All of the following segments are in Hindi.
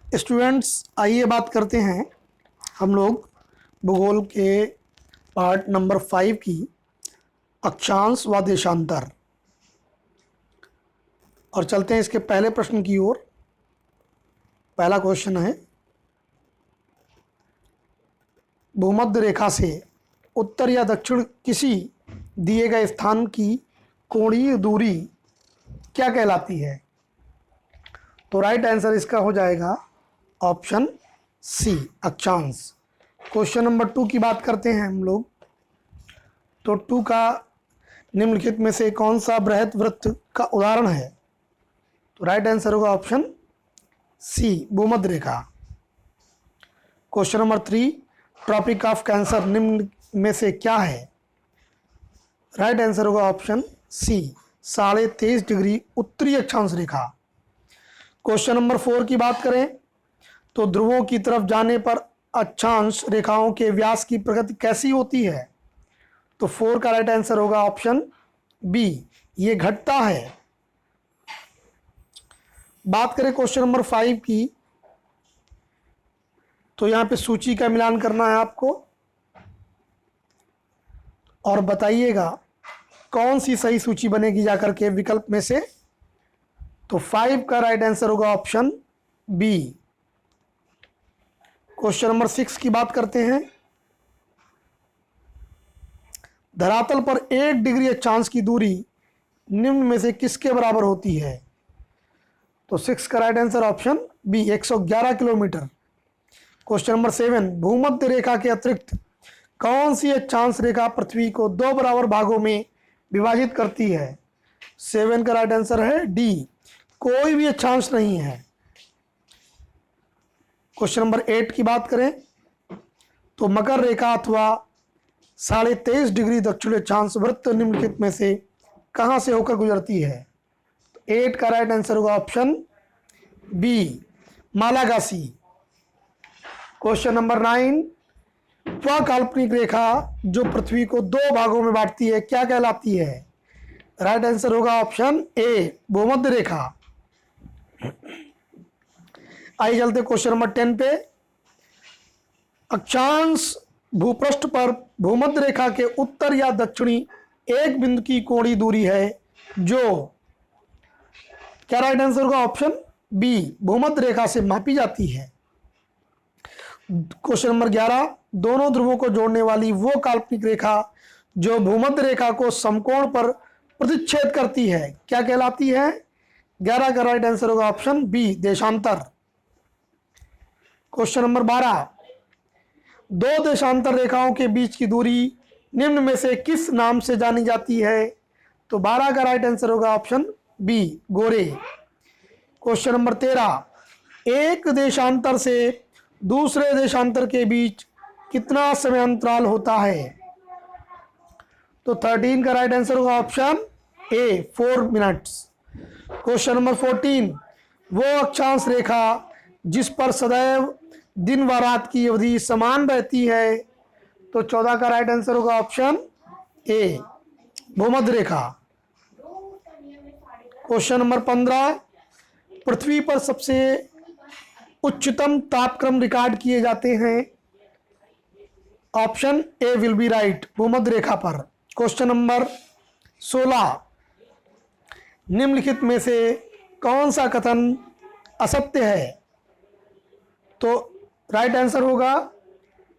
स्टूडेंट्स, आइए बात करते हैं हम लोग भूगोल के पार्ट नंबर 5 की अक्षांश व देशांतर। और चलते हैं इसके पहले प्रश्न की ओर। पहला क्वेश्चन है, भूमध्य रेखा से उत्तर या दक्षिण किसी दिए गए स्थान की कोणीय दूरी क्या कहलाती है? तो राइट आंसर इसका हो जाएगा ऑप्शन सी, अक्षांश। क्वेश्चन नंबर 2 की बात करते हैं हम लोग। तो 2 का निम्नलिखित में से कौन सा बृहत वृत्त का उदाहरण है? तो राइट आंसर होगा ऑप्शन सी, भूमध्य रेखा। Question number 3, tropic of cancer निम्न में से क्या है? राइट आंसर होगा ऑप्शन सी, 23.5 डिग्री उत्तरी अक्षांश रेखा। क्वेश्चन नंबर 4 की बात करें तो ध्रुवों की तरफ जाने पर अक्षांश रेखाओं के व्यास की प्रगति कैसी होती है? तो 4 का राइट आंसर होगा ऑप्शन बी, ये घटता है। बात करें क्वेश्चन नंबर 5 की, तो यहां पे सूची का मिलान करना है आपको और बताइएगा कौन सी सही सूची बनेगी जाकर के विकल्प में से। तो 5 का राइट आंसर होगा ऑप्शन बी। क्वेश्चन नंबर 6 की बात करते हैं। धरातल पर 1 डिग्री अक्षांश की दूरी निम्न में से किसके बराबर होती है? तो 6 का right answer option B, 111 kilometre. Question number 7, भूमध्य रेखा के अतिरिक्त कौन सी अक्षांश रेखा पृथ्वी को 2 बराबर भागों में विभाजित करती है? 7 का राइट आंसर है डी, कोई भी अक्षांश नहीं है। क्वेश्चन नंबर 8 की बात करें तो मकर रेखा अथवा 23.5 डिग्री दक्षिण अक्षांश वृत्त निम्नलिखित में से कहां से होकर गुजरती है? तो 8 का राइट आंसर होगा option B, Malagasy. Question number 9, वह काल्पनिक रेखा जो पृथ्वी को 2 भागों में बांटती है क्या कहलाती है? राइट आंसर होगा ऑप्शन ए, भूमध्य रेखा। आइए चलते क्वेश्चन नंबर 10 पे। अक्षांश भूपृष्ठ पर भूमध्य रेखा के उत्तर या दक्षिणी एक बिंदु की कोणीय दूरी है जो, क्या राइट आंसर होगा ऑप्शन बी, भूमध्य रेखा से मापी जाती है। क्वेश्चन नंबर 11, दोनों ध्रुवों को जोड़ने वाली वो काल्पनिक रेखा जो भूमध्य रेखा को समकोण पर प्रतिच्छेद करती है क्या कहलाती है? 11 का राइट आंसर होगा ऑप्शन बी, देशांतर। क्वेश्चन नंबर 12, 2 देशांतर रेखाओं के बीच की दूरी निम्न में से किस नाम से जानी जाती है? तो 12 का राइट आंसर होगा ऑप्शन बी, गोरे। क्वेश्चन नंबर 13, एक देशांतर से दूसरे देशांतर के बीच कितना समय अंतराल होता है? तो 13 का राइट आंसर होगा option A, 4 minutes. Question number 14, वो अक्षांश रेखा जिस पर सदैव दिन व रात की अवधि समान रहती है? तो 14 का राइट आंसर होगा ऑप्शन ए, भूमध्य रेखा। क्वेश्चन नंबर 15, पृथ्वी पर सबसे उच्चतम तापक्रम रिकॉर्ड किए जाते हैं? Option A will be right, भूमध्य रेखा पर। क्वेश्चन नंबर 16, निम्नलिखित में से कौन सा कथन असत्य है? तो राइट आंसर होगा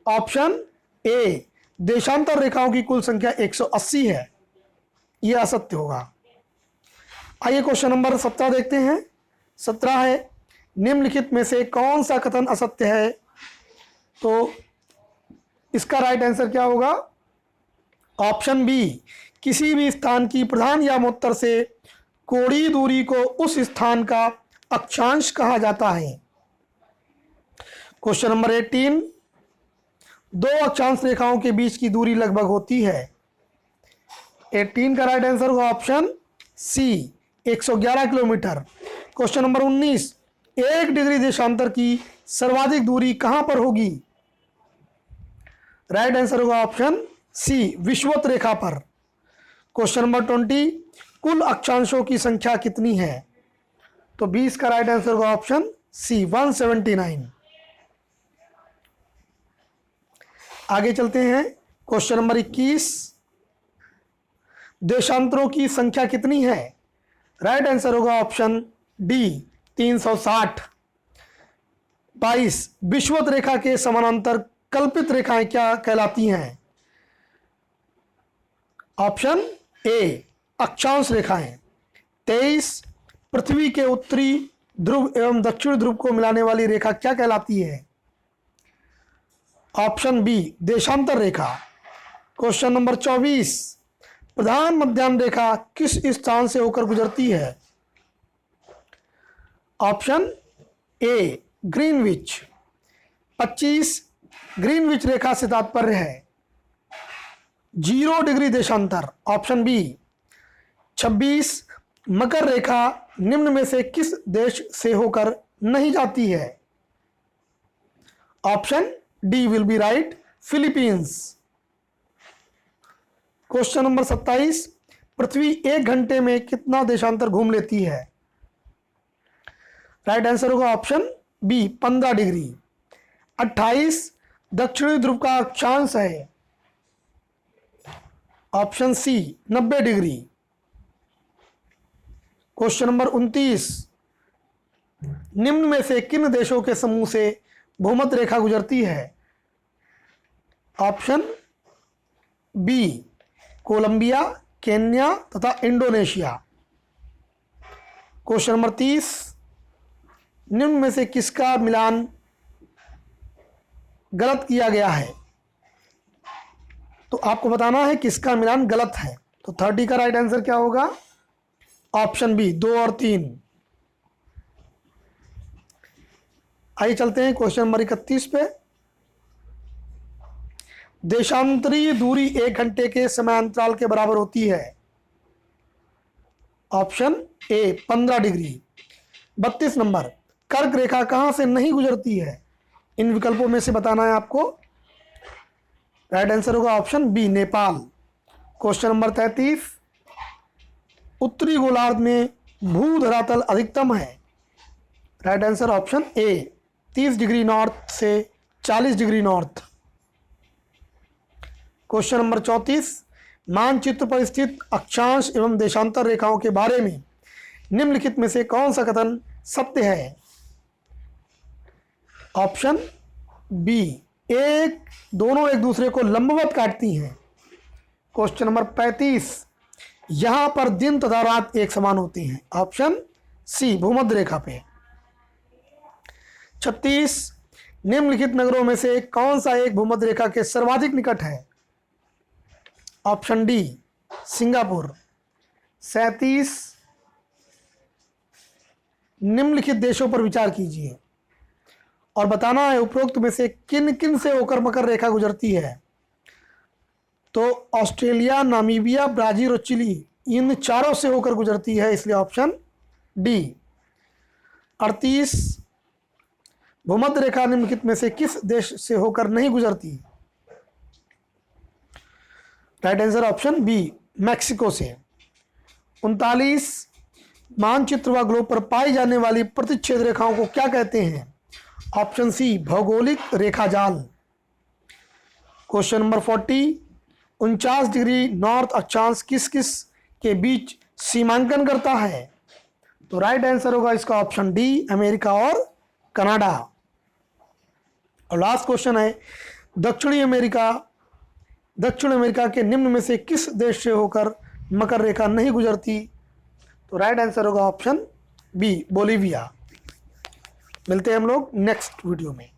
ऑप्शन ए, देशांतर रेखाओं की कुल संख्या 180 है, यह असत्य होगा। आइए क्वेश्चन नंबर 17 देखते हैं। 17 है, निम्नलिखित में से कौन सा कथन असत्य है? तो इसका राइट आंसर क्या होगा? ऑप्शन बी, किसी भी स्थान की प्रधान यामोत्तर से कोणीय दूरी को उस स्थान का अक्षांश कहा जाता है। क्वेश्चन नंबर 18, 2 अक्षांश रेखाओं के बीच की दूरी लगभग होती है। 18 का राइट आंसर होगा option C, 111 kilometre. Question number 19, 1 degree देशांतर की सर्वाधिक दूरी कहां पर होगी? राइट आंसर होगा ऑप्शन सी, विषुवत रेखा पर। क्वेश्चन नंबर 20, कुल अक्षांशों की संख्या कितनी है? तो 20 का राइट आंसर होगा ऑप्शन सी 179। आगे चलते हैं, क्वेश्चन नंबर 21, देशांतरों की संख्या कितनी है? राइट आंसर होगा ऑप्शन डी 360। 22, विषुवत रेखा के समानांतर कल्पित रेखाएं क्या कहलाती हैं? ऑप्शन ए अक्षांश रेखाएं। 23, पृथ्वी के उत्तरी ध्रुव एवं दक्षिण ध्रुव को मिलाने वाली रेखा क्या कहलाती है? ऑप्शन बी देशांतर रेखा। क्वेश्चन नंबर 24, प्रधान मध्याह्न रेखा किस स्थान से होकर गुजरती है? Option A Greenwich. 25, ग्रीनविच रेखा से तात्पर्य है 0 डिग्री देशांतर। Option B. 26, मकर रेखा निम्न में से किस देश से होकर नहीं जाती है? Option D will be right, Philippines. Question number 27, पृथ्वी 1 घंटे में कितना देशांतर घूम लेती है? राइट आंसर होगा ऑप्शन बी 15 डिग्री। 28, दक्षिणी ध्रुव का अक्षांश है option C 90 degree. Question number 29, निम्न में से किन देशों के समूह से भूमध्य रेखा गुजरती है? ऑप्शन बी कोलंबिया, केन्या तथा इंडोनेशिया। क्वेश्चन नंबर 30, निम्न में से किसका मिलान गलत किया गया है? तो आपको बताना है किसका मिलान गलत है। तो 30 का राइट आंसर क्या होगा? ऑप्शन बी 2 और 3। आइए चलते हैं क्वेश्चन नंबर 31 पे। देशांतरीय दूरी 1 घंटे के समयांतराल के बराबर होती है। Option A 15 degree. 32 नंबर, कर्क रेखा कहां से नहीं गुजरती है? इन विकल्पों में से बताना है आपको। राइट आंसर होगा option B Nepal. Question number 33, उत्तरी गोलार्ध में भू धरातल अधिकतम है। Right answer option A 30 degree north से 40 डिग्री नॉर्थ। क्वेश्चन नंबर 34, मानचित्र पर स्थित अक्षांश एवं देशांतर रेखाओं के बारे में निम्नलिखित में से कौन सा कथन सत्य है? ऑप्शन बी दोनों एक दूसरे को लंबवत काटती हैं। क्वेश्चन नंबर 35, यहां पर दिन तथा रात एक समान होती हैं। ऑप्शन सी भूमध्य रेखा पे। 36, निम्नलिखित नगरों में से कौन सा एक भूमध्य रेखा के सर्वाधिक निकट है? Option D Singapore. 37, निम्नलिखित देशों पर विचार कीजिए और बताना है उपरोक्त में से किन किन से होकर मकर रेखा गुजरती है। तो ऑस्ट्रेलिया, नामीबिया, ब्राजील और चिली, इन चारों से होकर गुजरती है, इसलिए ऑप्शन डी। 38, भूमध्य रेखा निम्नलिखित में से किस देश से होकर नहीं गुजरती? Right answer option B Mexico से। 39, मानचित्र व ग्लोब पर पाई जाने वाली प्रतिच्छेद रेखाओं को क्या कहते हैं? ऑप्शन सी भौगोलिक रेखाजाल। क्वेश्चन नंबर 40, 49 डिग्री नॉर्थ अक्षांश किस किस के बीच सीमांकन करता है? तो राइट आंसर होगा इसका ऑप्शन डी अमेरिका और कनाडा। और लास्ट क्वेश्चन है, दक्षिण अमेरिका के निम्न में से किस देश से होकर मकर रेखा नहीं गुजरती? तो राइट आंसर होगा ऑप्शन बी बोलीविया। मिलते हैं हम लोग नेक्स्ट वीडियो में।